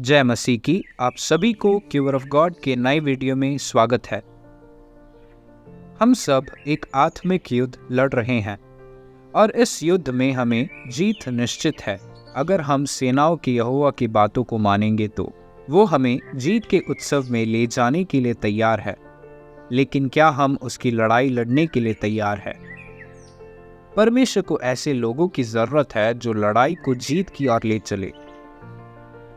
जय मसीह की आप सभी को क्यूवर ऑफ गॉड के नए वीडियो में स्वागत है। हम सब एक आत्मिक युद्ध लड़ रहे हैं और इस युद्ध में हमें जीत निश्चित है। अगर हम सेनाओं की यहोवा की बातों को मानेंगे तो वो हमें जीत के उत्सव में ले जाने के लिए तैयार है। लेकिन क्या हम उसकी लड़ाई लड़ने के लिए तैयार है? परमेश्वर को ऐसे लोगों की जरूरत है जो लड़ाई को जीत की ओर ले चले।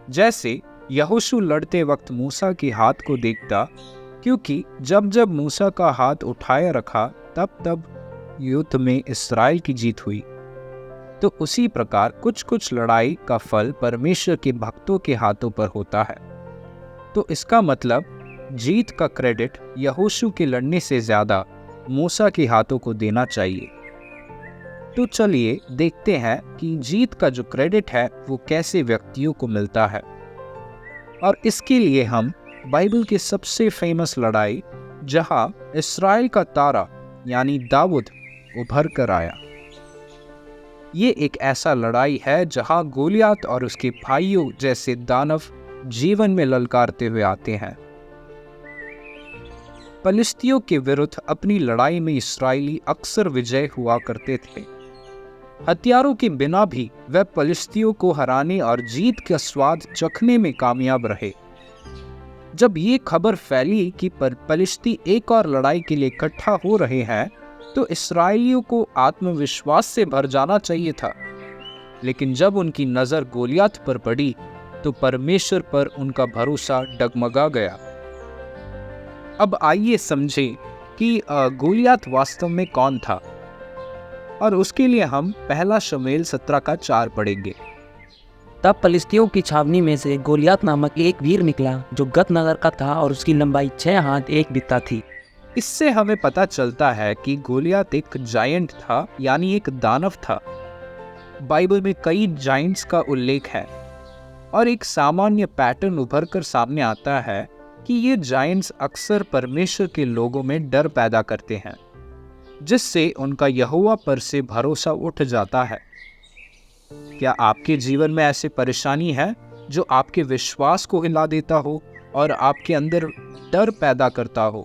जैसे यहोशू लड़ते वक्त मूसा के हाथ को देखता, क्योंकि जब जब मूसा का हाथ उठाया रखा तब तब युद्ध में इस्राएल की जीत हुई। तो उसी प्रकार कुछ कुछ लड़ाई का फल परमेश्वर के भक्तों के हाथों पर होता है। तो इसका मतलब जीत का क्रेडिट यहोशू के लड़ने से ज्यादा मूसा के हाथों को देना चाहिए। तो चलिए देखते हैं कि जीत का जो क्रेडिट है वो कैसे व्यक्तियों को मिलता है। और इसके लिए हम बाइबल की सबसे फेमस लड़ाई, जहां इस्राएल का तारा यानी दाऊद उभर कर आया। ये एक ऐसा लड़ाई है जहां गोलियात और उसके भाइयों जैसे दानव जीवन में ललकारते हुए आते हैं। पलिश्तियों के विरुद्ध अपनी लड़ाई में इस्राएली अक्सर विजय हुआ करते थे। हथियारों के बिना भी वह पलिश्तियों को हराने और जीत का स्वाद चखने में कामयाब रहे। जब ये खबर फैली कि पलिश्ती एक और लड़ाई के लिए इकट्ठा हो रहे हैं, तो इस्राएलियों को आत्मविश्वास से भर जाना चाहिए था। लेकिन जब उनकी नजर गोलियात पर पड़ी तो परमेश्वर पर उनका भरोसा डगमगा गया। अब आइए समझें कि गोलियात वास्तव में कौन था, और उसके लिए हम पहला शमूएल 17:4 पढ़ेंगे। तब पलिश्तियों की छावनी में से गोलियात नामक एक वीर निकला जो गत नगर का था और उसकी लंबाई 6 हाथ 1 बित्ता थी। इससे हमें पता चलता है कि गोलियात एक जायंट था, यानी एक दानव था। बाइबल में कई जायंट्स का उल्लेख है और एक सामान्य पैटर्न उभर कर सामने आता है कि ये जायंट्स अक्सर परमेश्वर के लोगों में डर पैदा करते हैं, जिससे उनका यहोवा पर से भरोसा उठ जाता है। क्या आपके जीवन में ऐसी परेशानी है जो आपके विश्वास को हिला देता हो और आपके अंदर डर पैदा करता हो?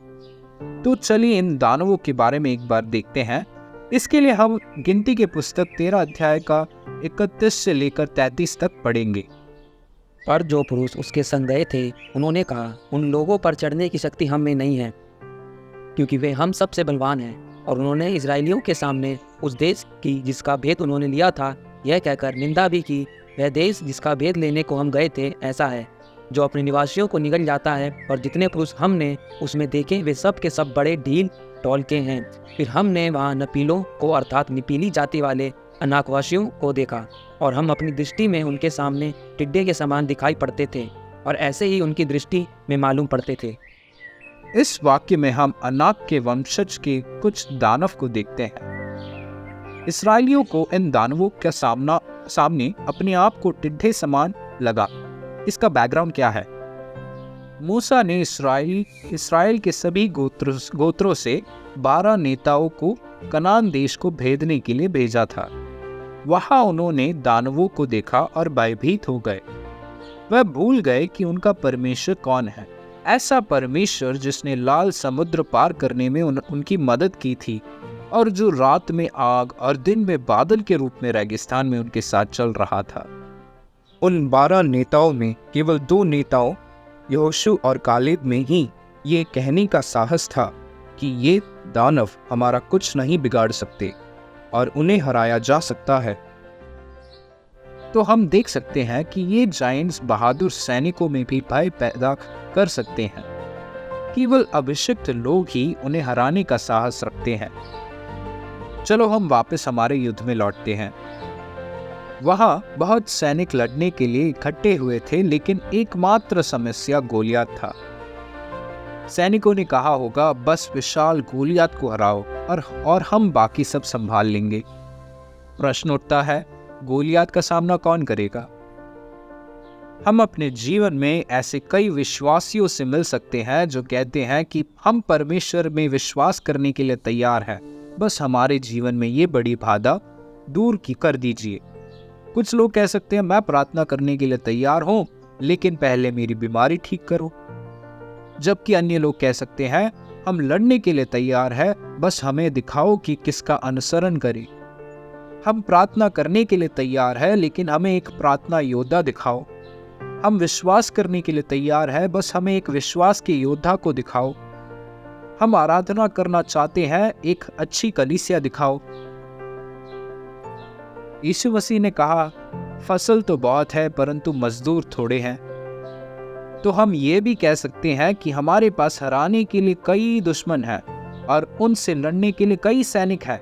तो चलिए इन दानवों के बारे में एक बार देखते हैं। इसके लिए हम गिनती के पुस्तक 13 अध्याय का 31 से लेकर 33 तक पढ़ेंगे। पर जो पुरुष उसके संग गए थे उन्होंने कहा, उन लोगों पर चढ़ने की शक्ति हम में नहीं है, क्योंकि वे हम सबसे बलवान हैं। और उन्होंने इजरायलियों के सामने उस देश की जिसका भेद उन्होंने लिया था यह कहकर निंदा भी की, वह देश जिसका भेद लेने को हम गए थे ऐसा है जो अपने निवासियों को निगल जाता है। और जितने पुरुष हमने उसमें देखे वे सब के सब बड़े ढील टोल के हैं। फिर हमने वहाँ नपीलों को अर्थात निपीली जाति वाले अनाकवासियों को देखा, और हम अपनी दृष्टि में उनके सामने टिड्डे के समान दिखाई पड़ते थे और ऐसे ही उनकी दृष्टि में मालूम पड़ते थे। इस वाक्य में हम अनाक के वंशज के कुछ दानव को देखते हैं। इस्राएलियों को इन दानवों के सामने अपने आप को टिड्डे समान लगा। इसका बैकग्राउंड क्या है? मूसा ने इस्राएल के सभी गोत्रों से 12 नेताओं को कनान देश को भेदने के लिए भेजा था। वहां उन्होंने दानवों को देखा और भयभीत हो गए। वह भूल गए कि उनका परमेश्वर कौन है, ऐसा परमेश्वर जिसने लाल समुद्र पार करने में उनकी मदद की थी और जो रात में आग और दिन में बादल के रूप में रेगिस्तान में उनके साथ चल रहा था। उन 12 नेताओं में केवल 2 नेताओं यहोशू और कालेब में ही ये कहने का साहस था कि ये दानव हमारा कुछ नहीं बिगाड़ सकते और उन्हें हराया जा सकता है। तो हम देख सकते हैं कि ये जायंट्स बहादुर सैनिकों में भी भय पैदा कर सकते हैं। केवल अभिषिक्त लोग ही उन्हें हराने का साहस रखते हैं। चलो हम वापस हमारे युद्ध में लौटते हैं। वहां बहुत सैनिक लड़ने के लिए इकट्ठे हुए थे, लेकिन एकमात्र समस्या गोलियात था। सैनिकों ने कहा होगा, बस विशाल गोलियात को हराओ और हम बाकी सब संभाल लेंगे। प्रश्न उठता है, गोलियात का सामना कौन करेगा? हम अपने जीवन में ऐसे कई विश्वासियों से मिल सकते हैं जो कहते हैं कि हम परमेश्वर में विश्वास करने के लिए तैयार हैं, बस हमारे जीवन में ये बड़ी बाधा दूर की कर दीजिए। कुछ लोग कह सकते हैं, मैं प्रार्थना करने के लिए तैयार हूं, लेकिन पहले मेरी बीमारी ठीक करो। जबकि अन्य लोग कह सकते हैं, हम लड़ने के लिए तैयार हैं, बस हमें दिखाओ कि किसका अनुसरण करें। हम प्रार्थना करने के लिए तैयार हैं, लेकिन हमें एक प्रार्थना योद्धा दिखाओ। हम विश्वास करने के लिए तैयार हैं, बस हमें एक विश्वास के योद्धा को दिखाओ। हम आराधना करना चाहते हैं, एक अच्छी कलीसिया दिखाओ। यीशु मसीह ने कहा, फसल तो बहुत है परंतु मजदूर थोड़े हैं। तो हम ये भी कह सकते हैं कि हमारे पास हराने के लिए कई दुश्मन हैं और उनसे लड़ने के लिए कई सैनिक हैं,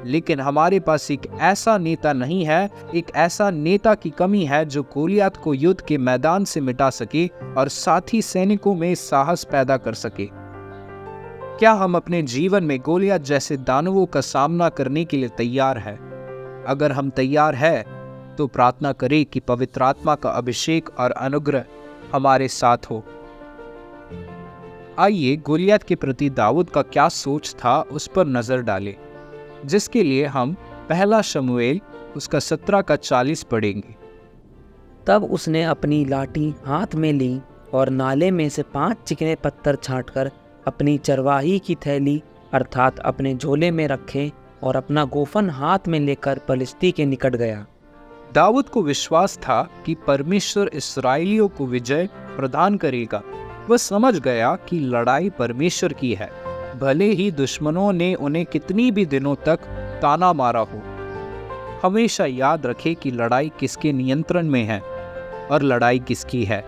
लेकिन हमारे पास एक ऐसा नेता नहीं है, एक ऐसा नेता की कमी है जो गोलियत को युद्ध के मैदान से मिटा सके और साथ ही सैनिकों में साहस पैदा कर सके। क्या हम अपने जीवन में गोलियत जैसे दानवों का सामना करने के लिए तैयार हैं? अगर हम तैयार हैं, तो प्रार्थना करें कि पवित्र आत्मा का अभिषेक और अनुग्रह हमारे साथ हो। आइए गोलियत के प्रति दाऊद का क्या सोच था उस पर नजर डालें, जिसके लिए हम पहला शमूएल उसका 17 का 40 पढ़ेंगे। तब उसने अपनी लाठी हाथ में ली और नाले में से 5 चिकने पत्थर छांटकर अपनी चरवाही की थैली अर्थात अपने झोले में रखे और अपना गोफन हाथ में लेकर पलिश्ती के निकट गया। दाऊद को विश्वास था कि परमेश्वर इस्राएलियों को विजय प्रदान करेगा। वह समझ गया कि लड़ाई परमेश्वर की है, भले ही दुश्मनों ने उन्हें कितनी भी दिनों तक ताना मारा हो। हमेशा याद रखें कि लड़ाई किसके नियंत्रण में है और लड़ाई किसकी है।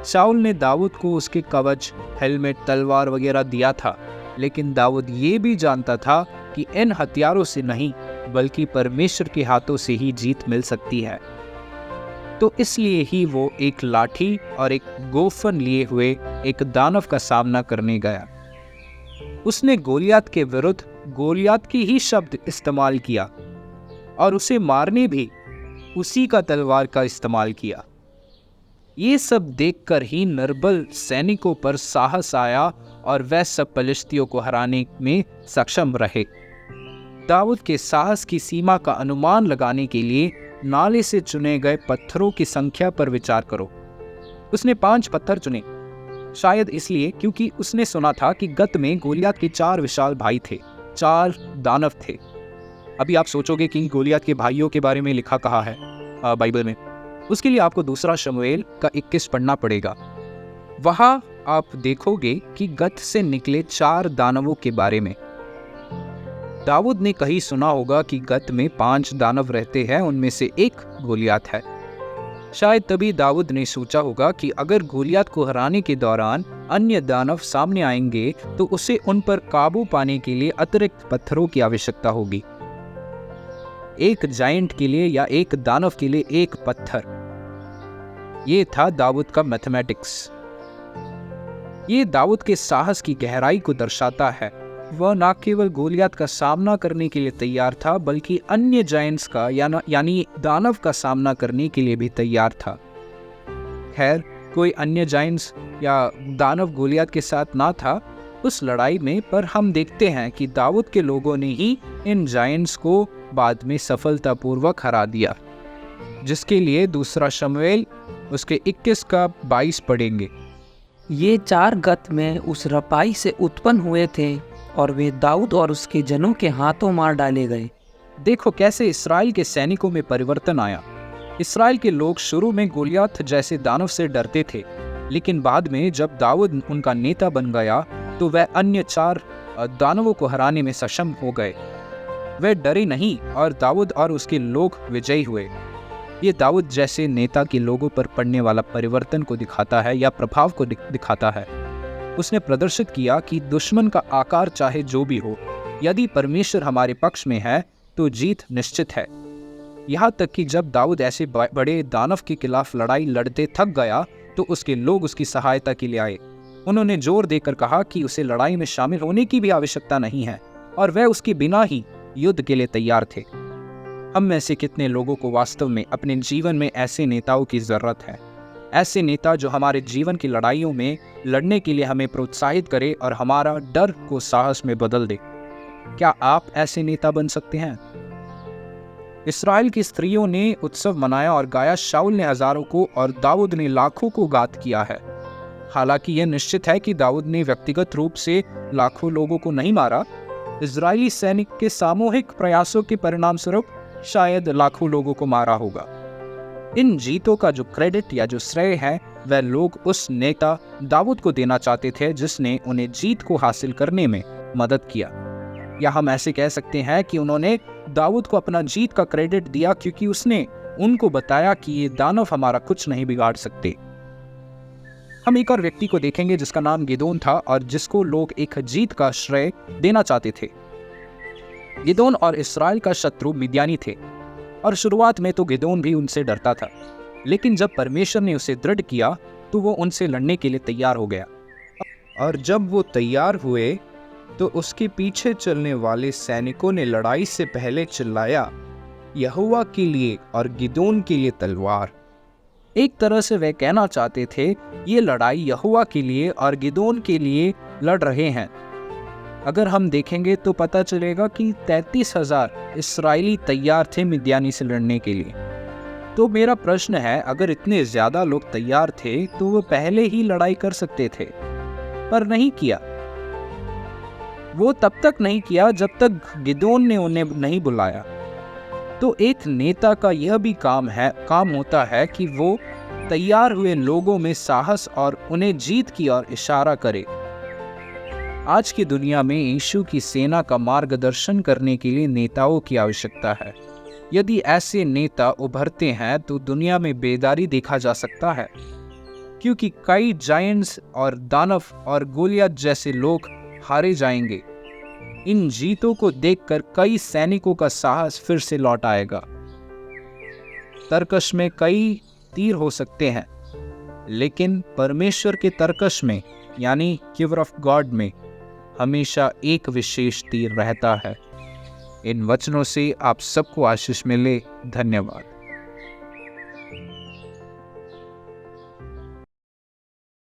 शाऊल ने दाऊद को उसके कवच, हेलमेट, तलवार वगैरह दिया था, लेकिन दाऊद ये भी जानता था कि इन हथियारों से नहीं बल्कि परमेश्वर के हाथों से ही जीत मिल सकती है। तो इसलिए ही वो एक लाठी और एक गोफन लिए हुए एक दानव का सामना करने गया। उसने गोलियत के विरुद्ध गोलियत की ही शब्द इस्तेमाल किया और उसे मारने भी उसी का तलवार का इस्तेमाल किया। ये सब देखकर ही निर्बल सैनिकों पर साहस आया और वह सब पलिश्तियों को हराने में सक्षम रहे। दाऊद के साहस की सीमा का अनुमान लगाने के लिए नाले से चुने गए पत्थरों की संख्या पर विचार करो। उसने 5 पत्थर चुने, शायद इसलिए क्योंकि उसने सुना था कि गत में गोलियत के 4 विशाल भाई थे, 4 दानव थे। अभी आप सोचोगे कि गोलियत के भाइयों के बारे में लिखा कहा है बाइबल में। उसके लिए आपको दूसरा शमूएल का 21 पढ़ना पड़ेगा। वहां आप देखोगे कि गत से निकले 4 दानवों के बारे में। दाऊद ने कहीं सुना होगा कि गत में 5 दानव रहते हैं, उनमें से एक गोलियत है। शायद तभी दाऊद ने सोचा होगा कि अगर गोलियत को हराने के दौरान अन्य दानव सामने आएंगे तो उसे उन पर काबू पाने के लिए अतिरिक्त पत्थरों की आवश्यकता होगी। एक जायंट के लिए या एक दानव के लिए एक पत्थर, ये था दाऊद का मैथमेटिक्स। ये दाऊद के साहस की गहराई को दर्शाता है। वह न केवल गोलियत का सामना करने के लिए तैयार था, बल्कि अन्य जायंट्स का यानी दानव का सामना करने के लिए भी तैयार था। खैर, कोई अन्य जायंट्स या दानव गोलियत के साथ ना था उस लड़ाई में, पर हम देखते हैं कि दाऊद के लोगों ने ही इन जायंट्स को बाद में सफलतापूर्वक हरा दिया, जिसके लिए दूसरा शमूएल उसके 21 का 22 पढ़ेंगे। ये 4 गत में उस रपाई से उत्पन्न हुए थे और वे दाऊद और उसके जनों के हाथों मार डाले गए। देखो कैसे इसराइल के सैनिकों में परिवर्तन आया। इसराइल के लोग शुरू में गोलियत जैसे दानव से डरते थे, लेकिन बाद में जब दाऊद उनका नेता बन गया तो वह अन्य 4 दानवों को हराने में सक्षम हो गए। वे डरे नहीं और दाऊद और उसके लोग विजयी हुए। ये दाऊद जैसे नेता के लोगों पर पड़ने वाला परिवर्तन को दिखाता है या प्रभाव को दिखाता है। उसने प्रदर्शित किया कि दुश्मन का आकार चाहे जो भी हो, यदि परमेश्वर हमारे पक्ष में है तो जीत निश्चित है। यहाँ तक कि जब दाऊद ऐसे बड़े दानव के खिलाफ लड़ाई लड़ते थक गया तो उसके लोग उसकी सहायता के लिए आए। उन्होंने जोर देकर कहा कि उसे लड़ाई में शामिल होने की भी आवश्यकता नहीं है और वह उसके बिना ही युद्ध के लिए तैयार थे। हम में से कितने लोगों को वास्तव में अपने जीवन में ऐसे नेताओं की जरूरत है? ऐसे नेता जो हमारे जीवन की लड़ाइयों में लड़ने के लिए हमें प्रोत्साहित करे और हमारा डर को साहस में बदल दे। क्या आप ऐसे नेता बन सकते हैं? इसराइल की स्त्रियों ने उत्सव मनाया और गाया, शाऊल ने हजारों को और दाऊद ने लाखों को घात किया है। हालांकि यह निश्चित है कि दाऊद ने व्यक्तिगत रूप से लाखों लोगों को नहीं मारा। इजरायली सैनिक के सामूहिक प्रयासों के परिणाम स्वरूप शायद लाखों लोगों को मारा होगा। इन जीतों का जो क्रेडिट या जो श्रेय है वह लोग उस नेता दाऊद को देना चाहते थे जिसने उन्हें जीत को हासिल करने में मदद किया। या हम ऐसे कह सकते हैं कि उन्होंने दाऊद को अपना जीत का क्रेडिट दिया क्योंकि उसने उनको बताया कि ये दानव हमारा कुछ नहीं बिगाड़ सकते। हम एक और व्यक्ति को देखेंगे जिसका नाम गिदोन था और जिसको लोग एक जीत का श्रेय देना चाहते थे। गिदोन और इस्राएल का शत्रु मिद्यानी थे और शुरुआत में तो गिदोन भी उनसे डरता था, लेकिन जब परमेश्वर ने उसे दृढ़ किया तो वो उनसे लड़ने के लिए तैयार हो गया। और जब वो तैयार हुए तो उसके पीछे चलने वाले सैनिकों ने लड़ाई से पहले चिल्लाया, यहोवा के लिए और गिदोन के लिए तलवार। एक तरह से वे कहना चाहते थे ये लड़ाई यहोवा के लिए और गिदोन के लिए लड़ रहे हैं। अगर हम देखेंगे तो पता चलेगा कि 33,000 इसराइली तैयार थे मिद्यानी से लड़ने के लिए। तो मेरा प्रश्न है, अगर इतने ज्यादा लोग तैयार थे तो वो पहले ही लड़ाई कर सकते थे, पर नहीं किया। वो तब तक नहीं किया जब तक गिदोन ने उन्हें नहीं बुलाया। तो एक नेता का यह भी काम होता है कि वो तैयार हुए लोगों में साहस और उन्हें जीत की ओर इशारा करे। आज की दुनिया में यीशु की सेना का मार्गदर्शन करने के लिए नेताओं की आवश्यकता है। यदि ऐसे नेता उभरते हैं तो दुनिया में बेदारी देखा जा सकता है, क्योंकि कई जायंट्स और दानव और गोलियत जैसे लोग हारे जाएंगे। इन जीतों को देखकर कई सैनिकों का साहस फिर से लौट आएगा। तरकश में कई तीर हो सकते हैं, लेकिन परमेश्वर के तरकश में यानी quiver ऑफ गॉड में हमेशा एक विशेष तीर रहता है। इन वचनों से आप सबको आशीष मिले। धन्यवाद।